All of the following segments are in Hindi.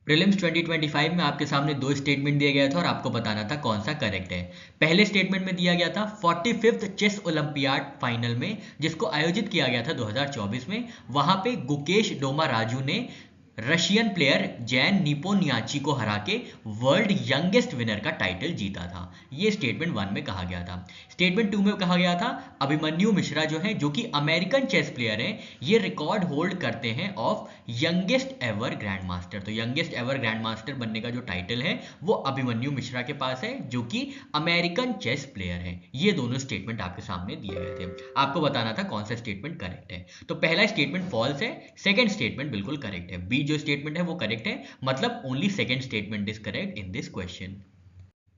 प्रीलिम्स 2025 में आपके सामने दो स्टेटमेंट दिया गया था और आपको बताना था कौन सा करेक्ट है। पहले स्टेटमेंट में दिया गया था 45th चेस ओलंपियाड फाइनल में, जिसको आयोजित किया गया था 2024 में, वहां पे गुकेश डोमाराजू ने रशियन प्लेयर जैन निपोनियाची को हरा के वर्ल्ड यंगेस्ट विनर का टाइटल जीता था। ये स्टेटमेंट 1 में कहा गया था। स्टेटमेंट 2 में कहा गया था अभिमन्यु मिश्रा जो है, जो कि अमेरिकन चेस प्लेयर हैं, ये रिकॉर्ड होल्ड करते हैं of youngest ever grand master. तो यंगेस्ट एवर ग्रैंड मास्टर बनने का जो टाइटल है वो अभिमन्यु मिश्रा के पास है, जो कि अमेरिकन चेस प्लेयर है। ये दोनों स्टेटमेंट आपके सामने दिए गए थे, आपको बताना था कौन सा स्टेटमेंट करेक्ट है। तो पहला स्टेटमेंट फॉल्स है, सेकंड स्टेटमेंट बिल्कुल करेक्ट है। बी जो स्टेटमेंट है वो करेक्ट है, मतलब only second statement is correct in this question.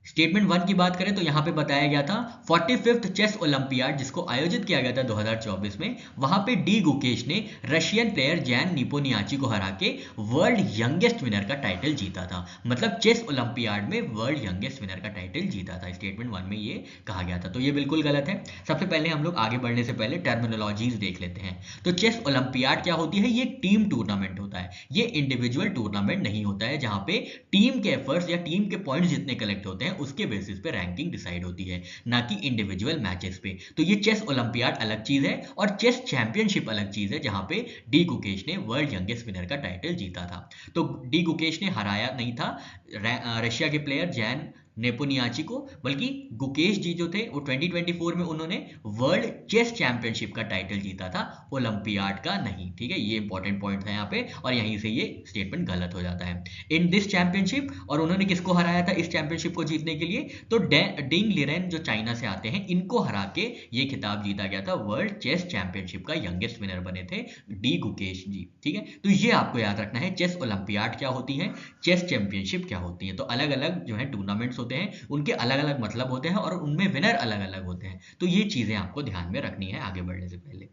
Statement 1 की बात करें तो यहां पे बताया गया था 45th चेस ओलंपियाड जिसको आयोजित किया गया था 2024 में, वहां पे डी गुकेश ने रशियन प्लेयर जैन निपोनियाची को हरा के वर्ल्ड यंगेस्ट विनर का टाइटल जीता था। मतलब चेस ओलंपियाड में वर्ल्ड यंगेस्ट विनर का टाइटल जीता था। स्टेटमेंट 1 में ये कहा गया था, तो ये बिल्कुल गलत है। सबसे पहले हम लोग आगे बढ़ने से पहले टर्मिनोलॉजीज देख लेते हैं। तो चेस ओलंपियाड क्या होती है? ये टीम टूर्नामेंट होता है, ये इंडिविजुअल टूर्नामेंट नहीं होता है, जहां पे टीम के एफर्ट्स या टीम के पॉइंट्स जितने कलेक्ट होते हैं उसके बेसिस पे रैंकिंग डिसाइड होती है, ना कि इंडिविजुअल मैचेस पे। तो ये चेस ओलंपियाड अलग चीज है और चेस चैंपियनशिप अलग चीज है, जहां पे डी गुकेश ने वर्ल्ड यंगेस्ट विनर का टाइटल जीता था। तो डी गुकेश ने हराया नहीं था रशिया के प्लेयर जैन नेपोनियाची को, बल्कि गुकेश जी जो थे वो 2024 में उन्होंने वर्ल्ड चेस चैंपियनशिप का टाइटल जीता था, ओलंपियाड का नहीं। ठीक है, ये इंपॉर्टेंट पॉइंट था यहाँ पे, और यहीं से ये स्टेटमेंट गलत हो जाता है। इन दिस चैंपियनशिप, और उन्होंने किसको हराया था इस चैंपियनशिप को जीतने के लिए? तो डिंग लिरेन जो चाइना से आते हैं, इनको हरा के ये खिताब जीता गया था। वर्ल्ड चेस चैंपियनशिप का यंगेस्ट विनर बने थे डी गुकेश जी। ठीक है, तो ये आपको याद रखना है, चेस ओलंपियाड क्या होती है, चेस चैंपियनशिप क्या होती है। तो अलग अलग जो है टूर्नामेंट्स होते हैं, उनके अलग अलग मतलब होते हैं और उनमें विनर अलग अलग होते हैं। तो ये चीजें आपको ध्यान में रखनी है आगे बढ़ने से पहले।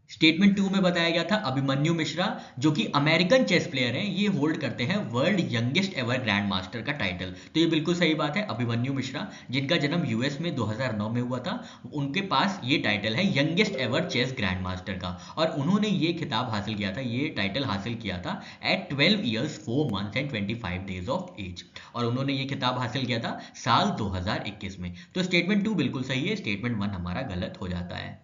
स्टेटमेंट 2 में बताया गया था अभिमन्यु मिश्रा जो कि अमेरिकन चेस प्लेयर हैं, ये होल्ड करते हैं world youngest ever grand master का टाइटल। तो ये बिल्कुल सही बात है। अभिमन्यु मिश्रा जिनका जन्म यूएस में 2009 में हुआ था, उनके पास ये टाइटल है youngest ever chess grand master का, और उन्होंने ये खिताब हासिल किया था, ये टाइटल हासिल किया था at 12 years 4 months and 25 days of age, और उन्होंने ये खिताब हासिल किया था साल 2021 में। तो स्टेटमेंट 2 बिल्कुल सही है, स्टेटमेंट 1 हमारा गलत हो जाता है।